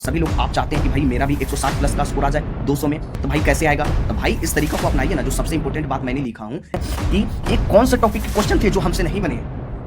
सभी लोग आप चाहते हैं कि भाई मेरा भी 160 प्लस का स्कोर आ जाए 200 में, तो भाई कैसे आएगा? तो भाई इस तरीका को अपनाइए ना। जो सबसे इंपॉर्टेंट बात मैंने लिखा हूं कि एक कौन से टॉपिक के क्वेश्चन थे जो हमसे नहीं बने,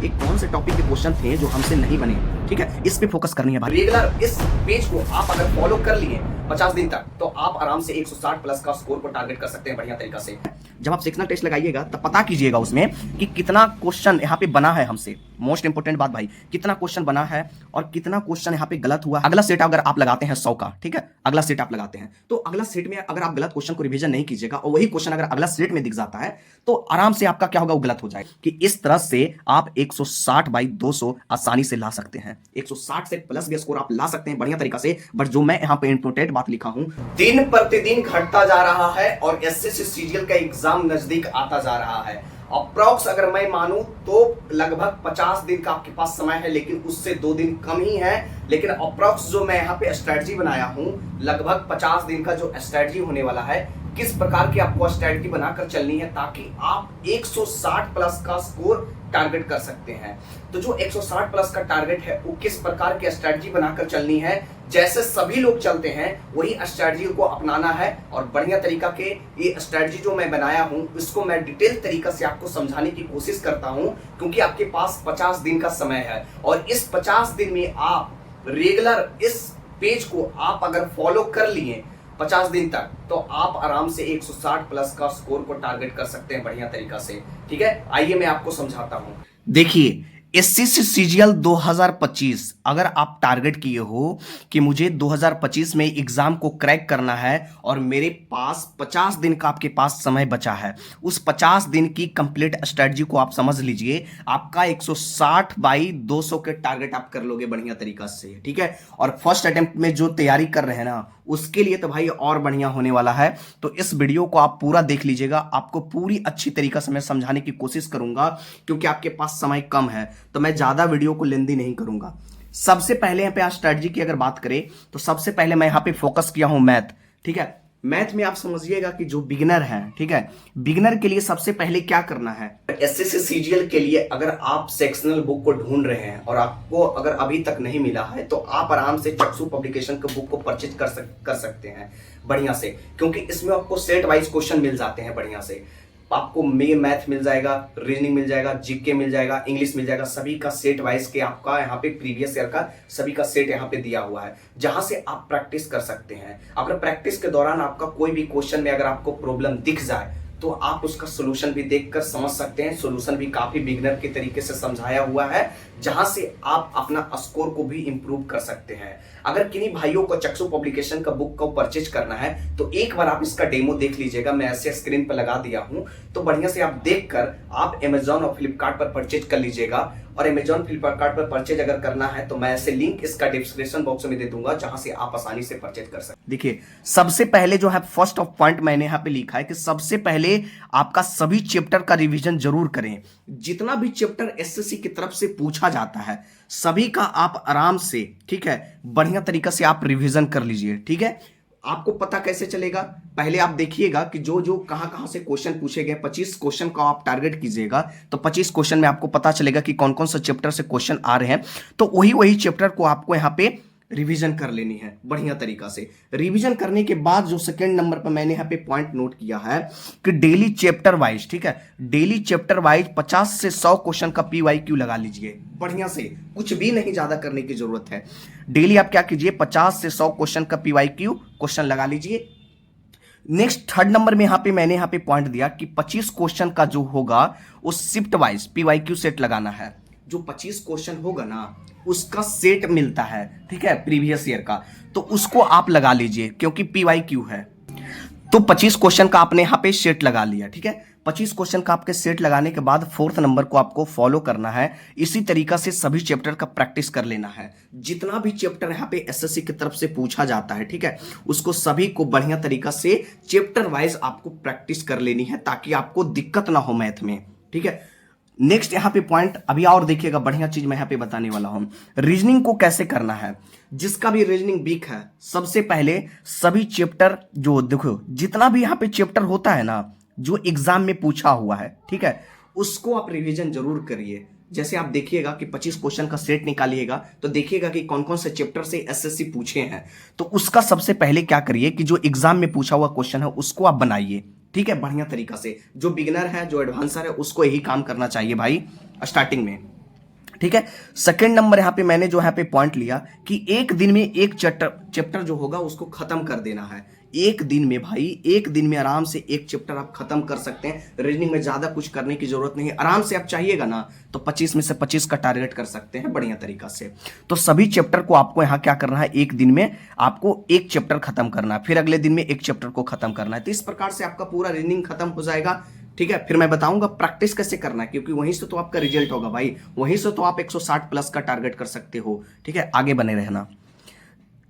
एक कौन से टॉपिक के क्वेश्चन थे जो हमसे नहीं बने, ठीक है, इस पे फोकस करनी है भाई। रेगुलर इस पेज को आप अगर फॉलो कर लिए 50 दिन तक, तो आप आराम से 160 प्लस का स्कोर को टारगेट कर सकते हैं बढ़िया तरीका से। जब आप सेक्शनल टेस्ट लगाइएगा तब पता कीजिएगा उसमें कि कितना क्वेश्चन यहाँ पे बना है हमसे। मोस्ट इंपोर्टेंट बात भाई, कितना क्वेश्चन बना है और कितना क्वेश्चन यहाँ पे गलत हुआ। अगला सेट अगर आप लगाते हैं 100 का, ठीक है, अगला सेट आप लगाते हैं, तो अगला सेट में अगर आप गलत क्वेश्चन को रिवीजन नहीं कीजिएगा और वही क्वेश्चन अगर अगला सेट में दिख जाता है, तो आराम से आपका क्या होगा, वो गलत हो जाएगा। कि इस तरह से आप 160 बाई 200 आसानी से ला सकते हैं। 160 से प्लस के स्कोर आप ला सकते हैं बढ़िया तरीका से। बट जो मैं यहाँ पे इंपोर्टेंट बात लिखा हूं, दिन प्रतिदिन घटता जा रहा है और एसएससी सीजीएल का एग्जाम नजदीक आता जा रहा है। अप्रॉक्स अगर मैं मानूं तो लगभग 50 दिन का आपके पास समय है, लेकिन उससे 2 दिन कम ही है। लेकिन अप्रॉक्स जो मैं यहाँ पे स्ट्रेटजी बनाया हूं, लगभग 50 दिन का जो स्ट्रेटजी होने वाला है, किस प्रकार की आपको स्ट्रेटजी बनाकर चलनी है ताकि आप 160 प्लस का स्कोर टारगेट कर सकते हैं। तो जो 160 प्लस का टारगेट है, वो किस प्रकार की स्ट्रेटजी बनाकर चलनी है, जैसे सभी लोग चलते हैं वही स्ट्रेटजी को अपनाना है। और बढ़िया तरीका के ये स्ट्रेटजी जो मैं बनाया हूं, इसको मैं डिटेल तरीका से आपको समझाने की कोशिश करता हूं, क्योंकि आपके पास 50 दिन का समय है और इस 50 दिन में आप रेगुलर इस पेज को आप अगर फॉलो कर लिए 50 दिन तक, तो आप आराम से 160 प्लस का स्कोर को टारगेट कर सकते हैं बढ़िया तरीका से। ठीक है, आइए मैं आपको समझाता हूं। देखिए, एसएससी सीजीएल 2025 अगर आप टारगेट किए हो कि मुझे 2025 में एग्जाम को क्रैक करना है और मेरे पास 50 दिन का आपके पास समय बचा है, उस 50 दिन की कंप्लीट स्ट्रेटजी को आप समझ लीजिए। आपका 160 बाई 200 के टारगेट आप कर लोगे बढ़िया तरीका से, ठीक है। और फर्स्ट अटेम्प्ट में जो तैयारी कर रहे हैं ना, उसके लिए तो भाई और बढ़िया होने वाला है। तो इस वीडियो को आप पूरा देख लीजिएगा, आपको पूरी अच्छी तरीका से मैं समझाने की कोशिश करूंगा, क्योंकि आपके पास समय कम है, तो मैं ज्यादा वीडियो को लेंदी नहीं करूंगा। सबसे पहले यहाँ पे आज स्ट्रेटजी की अगर बात करें, तो सबसे पहले मैं यहाँ पे फोकस किया हूं मैथ, ठीक है। मैथ में आप समझिएगा कि जो बिगिनर है, ठीक है, बिगिनर के लिए सबसे पहले क्या करना है, एसएससी सीजीएल के लिए अगर आप सेक्शनल बुक को ढूंढ रहे हैं और आपको अगर अभी तक नहीं मिला है, तो आप आराम से चक्षु पब्लिकेशन के बुक को परचेज कर सकते हैं बढ़िया से, क्योंकि इसमें आपको सेट वाइज क्वेश्चन मिल जाते हैं बढ़िया से। आपको मैथ मिल जाएगा, रीजनिंग मिल जाएगा, जीके मिल जाएगा, इंग्लिश मिल जाएगा, सभी का सेट वाइज के आपका यहाँ पे प्रीवियस ईयर का सभी का सेट यहाँ पे दिया हुआ है, जहां से आप प्रैक्टिस कर सकते हैं। अगर प्रैक्टिस के दौरान आपका कोई भी क्वेश्चन में अगर आपको प्रॉब्लम दिख जाए, तो आप उसका सोल्यूशन भी देखकर समझ सकते हैं। सोल्यूशन भी काफी बिगिनर के तरीके से समझाया हुआ है, जहां से आप अपना स्कोर को भी इंप्रूव कर सकते हैं। अगर किन्हीं भाइयों को चक्षु पब्लिकेशन का बुक को परचेज करना है, तो एक बार आप इसका डेमो देख लीजिएगा, मैं ऐसे स्क्रीन पर लगा दिया हूं, तो बढ़िया से आप देखकर आप अमेजॉन और फ्लिपकार्ट पर परचेज कर लीजिएगा। और अमेजॉन फ्लिपकार्ट पर परचेज अगर करना है, तो मैं ऐसे लिंक इसका डिस्क्रिप्शन बॉक्स में दे दूंगा, जहां से आप आसानी से परचेज कर सकते हैं। देखिए, सबसे पहले जो है फर्स्ट ऑफ पॉइंट मैंने यहाँ पे लिखा है कि सबसे पहले आपका सभी चैप्टर का रिवीजन जरूर करें। जितना भी चैप्टर एसएससी की तरफ से पूछा जाता है, सभी का आप आराम से, ठीक है, बढ़िया तरीका से आप रिवीजन कर लीजिए, ठीक है। आपको पता कैसे चलेगा, पहले आप देखिएगा कि जो जो कहां से क्वेश्चन पूछे गए, 25 क्वेश्चन का आप टारगेट कीजिएगा, तो 25 क्वेश्चन में आपको पता चलेगा कि कौन कौन सा चैप्टर से क्वेश्चन आ रहे हैं। तो वही चैप्टर को आपको यहाँ पे रिवीजन कर लेनी है बढ़िया तरीका से। रिवीजन करने के बाद जो सेकंड नंबर पर मैंने यहाँ पे पॉइंट नोट किया है कि डेली चैप्टर वाइज, ठीक है, डेली चैप्टर वाइज 50 से 100 क्वेश्चन का पीवाईक्यू लगा लीजिए बढ़िया से। कुछ भी नहीं ज्यादा करने की जरूरत है। डेली आप क्या कीजिए, 50 से 100 क्वेश्चन का पीवाईक्यू क्वेश्चन लगा लीजिए। नेक्स्ट थर्ड नंबर में मैंने यहाँ पे पॉइंट दिया कि 25 क्वेश्चन का जो होगा, उस शिफ्ट वाइज पीवाईक्यू सेट लगाना है। जो 25 क्वेश्चन होगा ना, उसका सेट मिलता है, ठीक है, प्रीवियस ईयर का, तो उसको आप लगा लीजिए, क्योंकि पीवाईक्यू है। तो 25 क्वेश्चन का आपने यहाँ पे सेट लगा लिया, ठीक है। 25 क्वेश्चन का आपके सेट लगाने के बाद फोर्थ नंबर को आपको फॉलो करना है। इसी तरीका से सभी चैप्टर का प्रैक्टिस कर लेना है। जितना भी चैप्टर यहाँ पे एसएससी की तरफ से पूछा जाता है, ठीक है, उसको सभी को बढ़िया तरीका से चैप्टर वाइज आपको प्रैक्टिस कर लेनी है, ताकि आपको दिक्कत ना हो मैथ में, ठीक है। नेक्स्ट यहाँ पे पॉइंट अभी और देखिएगा, बढ़िया चीज मैं यहाँ पे बताने वाला हूं। रीजनिंग को कैसे करना है, जिसका भी रीजनिंग वीक है, सबसे पहले सभी चैप्टर जो देखो, जितना भी यहाँ पे चैप्टर होता है ना, जो एग्जाम में पूछा हुआ है, ठीक है, उसको आप रिवीजन जरूर करिए। जैसे आप देखिएगा कि 25 क्वेश्चन का सेट निकालिएगा तो देखिएगा कि कौन कौन से चैप्टर से एसएससी पूछे हैं। तो उसका सबसे पहले क्या करिए कि जो एग्जाम में पूछा हुआ क्वेश्चन है उसको आप बनाइए, ठीक है, बढ़िया तरीका से। जो बिगिनर है, जो एडवांसर है, उसको यही काम करना चाहिए भाई स्टार्टिंग में, ठीक है। सेकंड नंबर यहां पे मैंने जो यहां पे पॉइंट लिया कि एक दिन में एक चैप्टर जो होगा उसको खत्म कर देना है। एक दिन में भाई, एक दिन में आराम से एक चैप्टर आप खत्म कर सकते हैं। रीजनिंग में ज्यादा कुछ करने की जरूरत नहीं है, आराम से आप चाहिएगा ना तो 25 में से 25 का टारगेट कर सकते हैं बढ़िया तरीका से। तो सभी चैप्टर को आपको यहां क्या करना है, एक दिन में आपको एक चैप्टर खत्म करना है, फिर अगले दिन में एक चैप्टर को खत्म करना है। तो इस प्रकार से आपका पूरा रीजनिंग खत्म हो जाएगा, ठीक है। फिर मैं बताऊंगा प्रैक्टिस कैसे करना है, क्योंकि वहीं से तो आपका रिजल्ट होगा भाई, वहीं से तो आप 160 प्लस का टारगेट कर सकते हो, ठीक है। आगे बने रहना।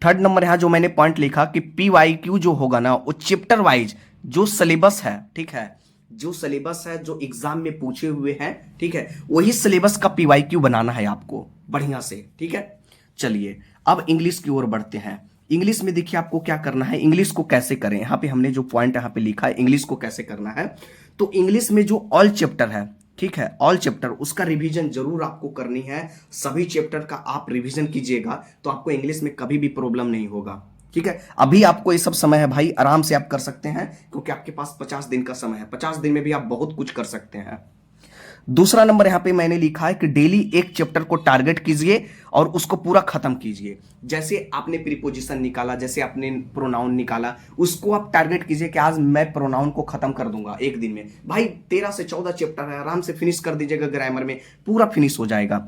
थर्ड नंबर यहां जो मैंने पॉइंट लिखा कि PYQ जो होगा ना वो चैप्टर वाइज जो सिलेबस है, ठीक है, जो सिलेबस है जो एग्जाम में पूछे हुए हैं, ठीक है, वही सिलेबस का PYQ बनाना है आपको बढ़िया से, ठीक है। चलिए अब इंग्लिश की ओर बढ़ते हैं। इंग्लिश में देखिए आपको क्या करना है, इंग्लिश को कैसे करें। यहां पे हमने जो पॉइंट यहां पे लिखा है इंग्लिश को कैसे करना है, तो इंग्लिश में जो ऑल चैप्टर है, ठीक है, ऑल चैप्टर उसका रिवीजन जरूर आपको करनी है। सभी चैप्टर का आप रिवीजन कीजिएगा तो आपको इंग्लिश में कभी भी प्रॉब्लम नहीं होगा, ठीक है। अभी आपको ये सब समय है भाई, आराम से आप कर सकते हैं क्योंकि आपके पास 50 दिन का समय है। 50 दिन में भी आप बहुत कुछ कर सकते हैं। दूसरा नंबर यहां पे मैंने लिखा है कि डेली एक चैप्टर को टारगेट कीजिए और उसको पूरा खत्म कीजिए। जैसे आपने प्रीपोजिशन निकाला, जैसे आपने प्रोनाउन निकाला, उसको आप टारगेट कीजिए कि आज मैं प्रोनाउन को खत्म कर दूंगा एक दिन में। भाई 13 से 14 चैप्टर है, आराम से फिनिश कर दीजिएगा, ग्रामर में पूरा फिनिश हो जाएगा।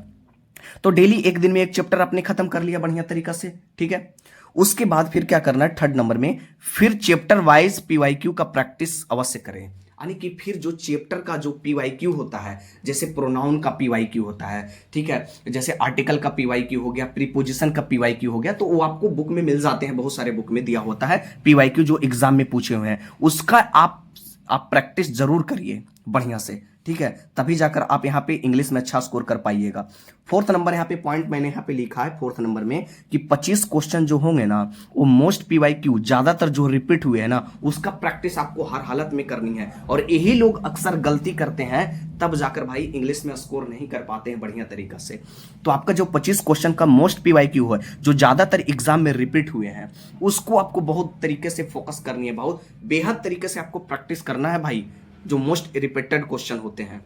तो डेली एक दिन में एक चैप्टर आपने खत्म कर लिया बढ़िया तरीका से, ठीक है। उसके बाद फिर क्या करना है, थर्ड नंबर में फिर चैप्टर वाइज PYQ का प्रैक्टिस अवश्य करें। यानी कि फिर जो चैप्टर का जो PYQ होता है, जैसे प्रोनाउन का PYQ होता है, ठीक है, जैसे आर्टिकल का PYQ हो गया, प्रीपोजिशन का PYQ हो गया, तो वो आपको बुक में मिल जाते हैं, बहुत सारे बुक में दिया होता है PYQ जो एग्जाम में पूछे हुए हैं, उसका आप प्रैक्टिस जरूर करिए बढ़िया से, ठीक है, तभी जाकर आप यहाँ पे इंग्लिश में अच्छा स्कोर कर पाइएगा। फोर्थ नंबर यहाँ पे पॉइंट मैंने यहाँ पे लिखा है फोर्थ नंबर में कि 25 क्वेश्चन जो होंगे ना वो मोस्ट PYQ ज्यादातर जो रिपीट हुए हैं ना उसका प्रैक्टिस आपको हर हालत में करनी है। और यही लोग अक्सर गलती करते हैं, तब जाकर भाई इंग्लिश में स्कोर नहीं कर पाते हैं बढ़िया तरीका से। तो आपका जो 25 क्वेश्चन का मोस्ट PYQ है जो ज्यादातर एग्जाम में रिपीट हुए हैं उसको आपको बहुत तरीके से फोकस करनी है, बहुत बेहद तरीके से आपको प्रैक्टिस करना है भाई, जो मोस्ट रिपीटेड क्वेश्चन होते हैं।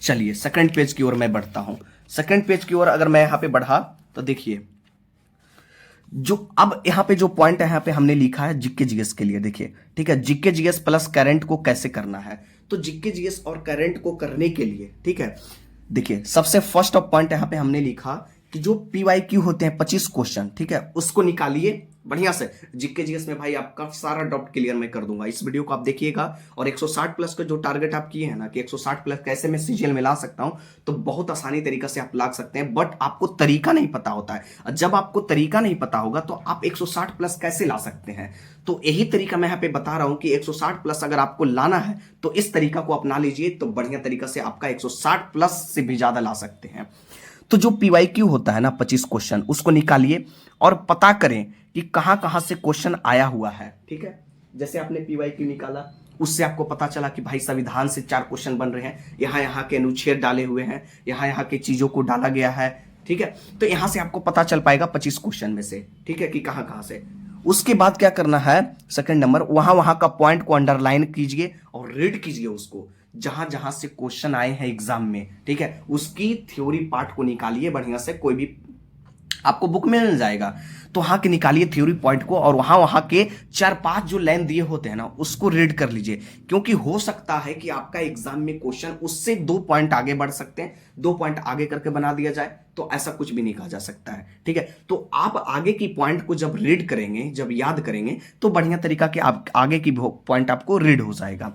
चलिए सेकंड पेज की ओर मैं बढ़ता हूं। सेकंड पेज की ओर अगर मैं यहां पे बढ़ा तो देखिए जो अब यहां पे जो पॉइंट है यहां पे हमने लिखा है जीके जीएस के लिए, देखिए, ठीक है, जीके जीएस प्लस करंट को कैसे करना है। तो जीके जीएस और करंट को करने के लिए, ठीक है, देखिए सबसे फर्स्ट ऑफ पॉइंट यहां पे हमने लिखा कि जो PYQ होते हैं 25 क्वेश्चन, ठीक है, उसको निकालिए बढ़िया से। जीके जीएस में भाई आपका सारा डाउट क्लियर मैं कर दूंगा, इस वीडियो को आप देखिएगा। और 160 प्लस का जो टारगेट आप किए हैं ना कि 160 प्लस कैसे मैं सीजीएल में ला सकता हूं, तो बहुत आसानी तरीका से आप ला सकते हैं, बट आपको तरीका नहीं पता होता है। जब आपको तरीका नहीं पता होगा तो आप 160 प्लस कैसे ला सकते हैं। तो यही तरीका मैं यहाँ पे बता रहा हूं कि 160 प्लस अगर आपको लाना है तो इस तरीका को अपना लीजिए, तो बढ़िया तरीका से आपका 160 प्लस से भी ज्यादा ला सकते हैं। तो जो PYQ होता है ना 25 क्वेश्चन उसको निकालिए और पता करें कि कहां कहां से क्वेश्चन आया हुआ है, ठीक है। जैसे आपने PYQ निकाला उससे आपको पता चला कि भाई संविधान से 4 क्वेश्चन बन रहे हैं, यहाँ के अनुच्छेद डाले हुए हैं, यहाँ के चीजों को डाला गया है, ठीक है। तो यहां से आपको पता चल पाएगा 25 क्वेश्चन में से, ठीक है, कि कहां कहां से। उसके बाद क्या करना है, सेकंड नंबर वहां का पॉइंट को अंडरलाइन कीजिए और रीड कीजिए उसको, जहां जहां से क्वेश्चन आए हैं एग्जाम में, ठीक है, उसकी थ्योरी पार्ट को निकालिए बढ़िया से, कोई भी आपको बुक में मिल जाएगा, तो वहां के निकालिए थ्योरी पॉइंट को और वहां के 4-5 जो लाइन दिए होते हैं ना उसको रीड कर लीजिए, क्योंकि हो सकता है कि आपका एग्जाम में क्वेश्चन उससे 2 पॉइंट आगे बढ़ सकते हैं, 2 पॉइंट आगे करके बना दिया जाए, तो ऐसा कुछ भी नहीं कहा जा सकता है, ठीक है। तो आप आगे की पॉइंट को जब रीड करेंगे, जब याद करेंगे, तो बढ़िया तरीका के आप आगे की पॉइंट आपको रीड हो जाएगा।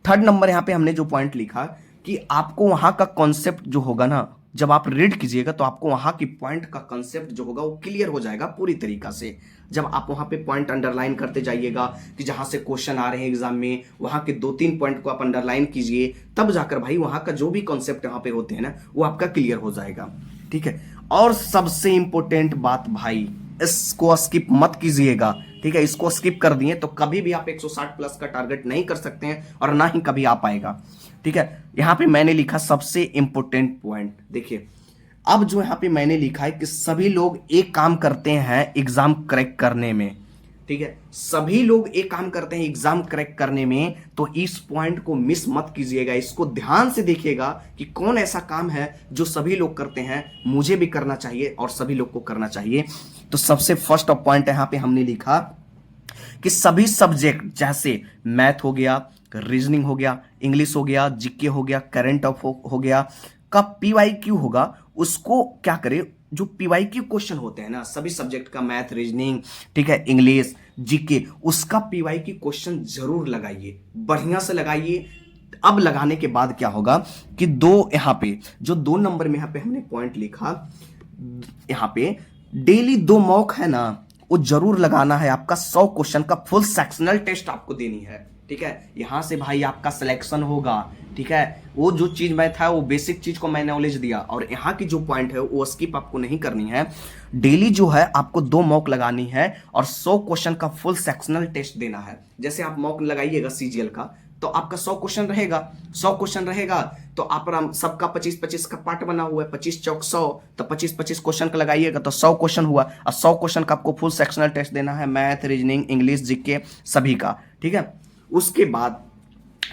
थर्ड नंबर यहां पे हमने जो पॉइंट लिखा कि आपको वहां का कॉन्सेप्ट जो होगा ना जब आप रीड कीजिएगा तो आपको वहां की पॉइंट का कॉन्सेप्ट जो होगा वो क्लियर हो जाएगा पूरी तरीका से। जब आप वहां पे पॉइंट अंडरलाइन करते जाइएगा कि जहां से क्वेश्चन आ रहे हैं एग्जाम में, वहां के 2-3 पॉइंट को आप अंडरलाइन कीजिए, तब जाकर भाई वहां का जो भी कॉन्सेप्ट वहां पे होते हैं ना वो आपका क्लियर हो जाएगा, ठीक है। और सबसे इंपॉर्टेंट बात भाई, इसको स्किप मत कीजिएगा, ठीक है, इसको स्किप कर दिए तो कभी भी आप 160 प्लस का टारगेट नहीं कर सकते हैं और ना ही कभी आ पाएगा। ठीक है, यहां पे मैंने लिखा सबसे इंपॉर्टेंट पॉइंट, देखिए अब जो यहां पे मैंने लिखा है कि सभी लोग एक काम करते हैं एग्जाम क्रैक करने में। ठीक है, सभी लोग एक काम करते हैं एग्जाम क्रैक करने में, तो इस पॉइंट को मिस मत कीजिएगा, इसको ध्यान से देखिएगा कि कौन ऐसा काम है जो सभी लोग करते हैं, मुझे भी करना चाहिए और सभी लोग को करना चाहिए। तो सबसे फर्स्ट पॉइंट यहां पे हमने लिखा कि सभी सब्जेक्ट जैसे मैथ हो गया, रीजनिंग हो गया, इंग्लिश हो गया, जीके हो गया, करंट हो गया का पीवाईक्यू होगा, उसको क्या करे, जो पीवाईक्यू क्वेश्चन होते हैं ना सभी सब्जेक्ट का, मैथ, रीजनिंग, ठीक है, इंग्लिश, जीके, उसका पीवाईक्यू क्वेश्चन जरूर लगाइए, बढ़िया से लगाइए। अब लगाने के बाद क्या होगा कि दो यहां पे जो 2 नंबर में यहां पे हमने पॉइंट लिखा, यहां पे डेली 2 मॉक है ना, वो जरूर लगाना है। आपका 100 क्वेश्चन का फुल सेक्शनल टेस्ट आपको देनी है। ठीक है, यहां से भाई आपका सिलेक्शन होगा। ठीक है, वो जो चीज मैं था वो बेसिक चीज को मैं नॉलेज दिया, और यहाँ की जो पॉइंट है वो स्किप आपको नहीं करनी है। डेली जो है आपको 2 मॉक लगानी है और 100 क्वेश्चन का फुल सेक्शनल टेस्ट देना है। जैसे आप मॉक लगाइएगा सीजीएल का, तो आपका 100 क्वेश्चन रहेगा, 100 क्वेश्चन रहेगा तो आप सबका 25-25 का पार्ट बना हुआ है, 25 चौक 100, तो 25-25 क्वेश्चन का लगाइएगा तो 100 क्वेश्चन हुआ, और 100 क्वेश्चन का आपको फुल सेक्शनल टेस्ट देना है, मैथ, रीजनिंग, इंग्लिश, जीके सभी का। ठीक है, उसके बाद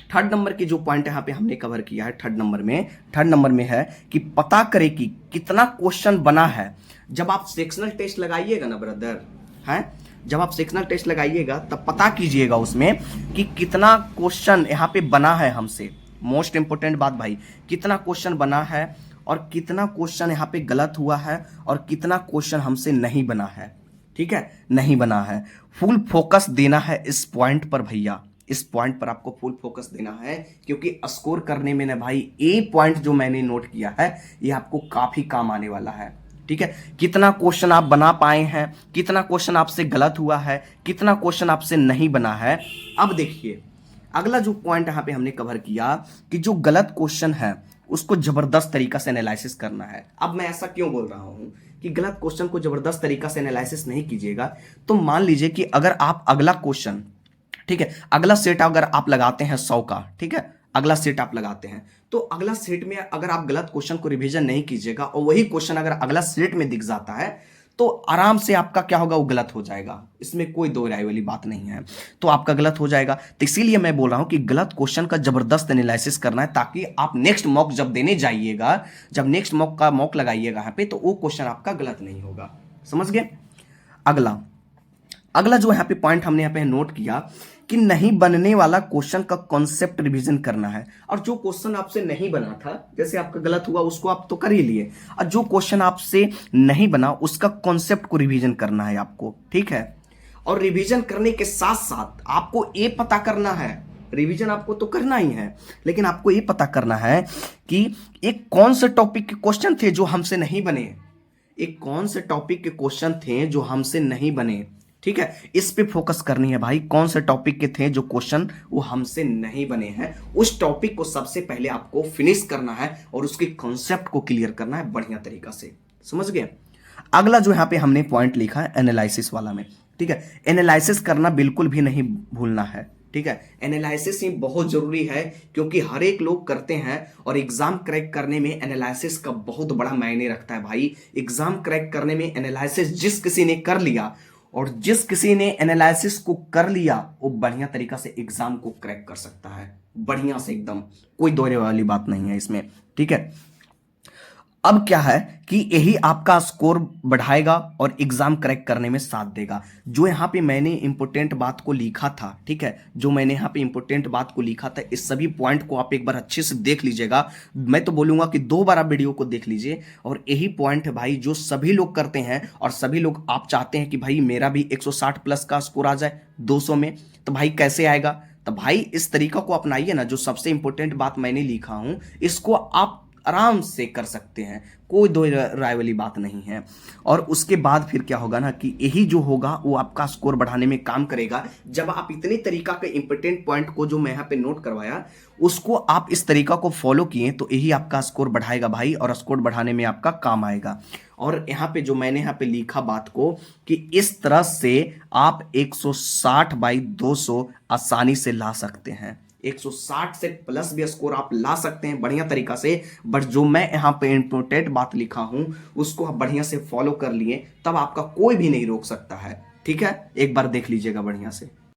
थर्ड नंबर की जो पॉइंट यहां पे हमने कवर किया है, थर्ड नंबर में है कि पता करें कि कितना क्वेश्चन बना है। जब आप सेक्शनल टेस्ट लगाइएगा ना ब्रदर, हैं, जब आप सेक्शनल टेस्ट लगाइएगा तब पता कीजिएगा उसमें कि कितना क्वेश्चन यहां पे बना है हमसे। मोस्ट इंपोर्टेंट बात भाई, कितना क्वेश्चन बना है और कितना क्वेश्चन यहां पे गलत हुआ है और कितना क्वेश्चन हमसे नहीं बना है। ठीक है, नहीं बना है। फुल फोकस देना है इस पॉइंट पर भैया, इस पॉइंट पर आपको फुल फोकस देना है, क्योंकि स्कोर करने में ना भाई ए पॉइंट जो मैंने नोट किया है ये आपको काफी काम आने वाला है। ठीक है, कितना क्वेश्चन आप बना पाए हैं, कितना क्वेश्चन आपसे गलत हुआ है, कितना क्वेश्चन आपसे नहीं बना है। अब देखिए अगला जो पॉइंट यहां पे हमने कवर किया कि जो गलत क्वेश्चन है उसको जबरदस्त तरीका से एनालिसिस करना है। अब मैं ऐसा क्यों बोल रहा हूं कि गलत क्वेश्चन को जबरदस्त तरीका से एनालिसिस नहीं कीजिएगा, तो मान लीजिए कि अगर आप अगला क्वेश्चन, ठीक है, अगला सेट अगर आप लगाते हैं 100 का, ठीक है, अगला सेट आप लगाते हैं, तो अगला सेट में अगर आप गलत क्वेश्चन को रिवीजन नहीं कीजिएगा और वही क्वेश्चन अगर अगला सेट में दिख जाता है तो आराम से आपका क्या होगा, वो गलत हो जाएगा। इसमें कोई दो राय वाली बात नहीं है, तो आपका गलत हो जाएगा। तो इसीलिए मैं बोल रहा हूं कि गलत क्वेश्चन का जबरदस्त एनालिसिस करना है, ताकि आप नेक्स्ट मॉक जब देने जाइएगा, जब नेक्स्ट मॉक का मॉक लगाइएगा यहाँ पे, तो वो क्वेश्चन आपका गलत नहीं होगा। समझ गए? अगला जो यहाँ पे पॉइंट हमने यहाँ पे नोट किया कि नहीं बनने वाला क्वेश्चन का कॉन्सेप्ट रिवीजन करना है। और जो क्वेश्चन आपसे नहीं बना था, जैसे आपका गलत हुआ उसको आप तो कर ही लिए, और जो क्वेश्चन आपसे नहीं बना उसका कॉन्सेप्ट को रिवीजन करना है आपको। ठीक है, और रिवीजन करने के साथ साथ आपको ये पता करना है, रिवीजन आपको तो करना ही है, लेकिन आपको ये पता करना है कि एक कौन से टॉपिक के क्वेश्चन थे जो हमसे नहीं बने, एक कौन से टॉपिक के क्वेश्चन थे जो हमसे नहीं बने। ठीक है, इस पे फोकस करनी है भाई, कौन से टॉपिक के थे जो क्वेश्चन वो हमसे नहीं बने हैं, उस टॉपिक को सबसे पहले आपको फिनिश करना है और उसके कॉन्सेप्ट को क्लियर करना है बढ़िया तरीका से। समझ गए? अगला जो यहाँ पे हमने पॉइंट लिखा है एनालिसिस वाला में, ठीक है, एनालिसिस करना बिल्कुल भी नहीं भूलना है। ठीक है, एनालिसिस ही बहुत जरूरी है, क्योंकि हर एक लोग करते हैं और एग्जाम क्रैक करने में एनालिसिस का बहुत बड़ा मायने रखता है भाई। एग्जाम क्रैक करने में एनालिसिस जिस किसी ने कर लिया, और जिस किसी ने एनालिसिस को कर लिया, वो बढ़िया तरीका से एग्जाम को क्रैक कर सकता है, बढ़िया से एकदम, कोई दोहरे वाली बात नहीं है इसमें। ठीक है, अब क्या है कि यही आपका स्कोर बढ़ाएगा और एग्जाम क्रैक करने में साथ देगा। जो यहाँ पे मैंने इंपॉर्टेंट बात को लिखा था, ठीक है, जो मैंने यहाँ पे इंपॉर्टेंट बात को लिखा था, इस सभी पॉइंट को आप एक बार अच्छे से देख लीजिएगा। मैं तो बोलूंगा कि 2 बार आप वीडियो को देख लीजिए, और यही पॉइंट है भाई जो सभी लोग करते हैं, और सभी लोग आप चाहते हैं कि भाई मेरा भी 160 प्लस का स्कोर आ जाए 200 में, तो भाई कैसे आएगा? तो भाई इस तरीका को अपनाइए ना, जो सबसे इंपॉर्टेंट बात मैंने लिखा हूं इसको आप आराम से कर सकते हैं, कोई दो राय वाली बात नहीं है। और उसके बाद फिर क्या होगा ना कि यही जो होगा वो आपका स्कोर बढ़ाने में काम करेगा। जब आप इतने तरीका के इंपॉर्टेंट पॉइंट को जो मैं यहाँ पे नोट करवाया उसको आप इस तरीका को फॉलो किए तो यही आपका स्कोर बढ़ाएगा भाई, और स्कोर बढ़ाने में आपका काम आएगा। और यहाँ पे जो मैंने यहाँ पे लिखा बात को कि इस तरह से आप 160 बाई 200 आसानी से ला सकते हैं, 160 से प्लस भी स्कोर आप ला सकते हैं बढ़िया तरीका से। बट जो मैं यहाँ पे इंपोर्टेंट बात लिखा हूं उसको आप बढ़िया से फॉलो कर लिए तब आपका कोई भी नहीं रोक सकता है। ठीक है, एक बार देख लीजिएगा बढ़िया से।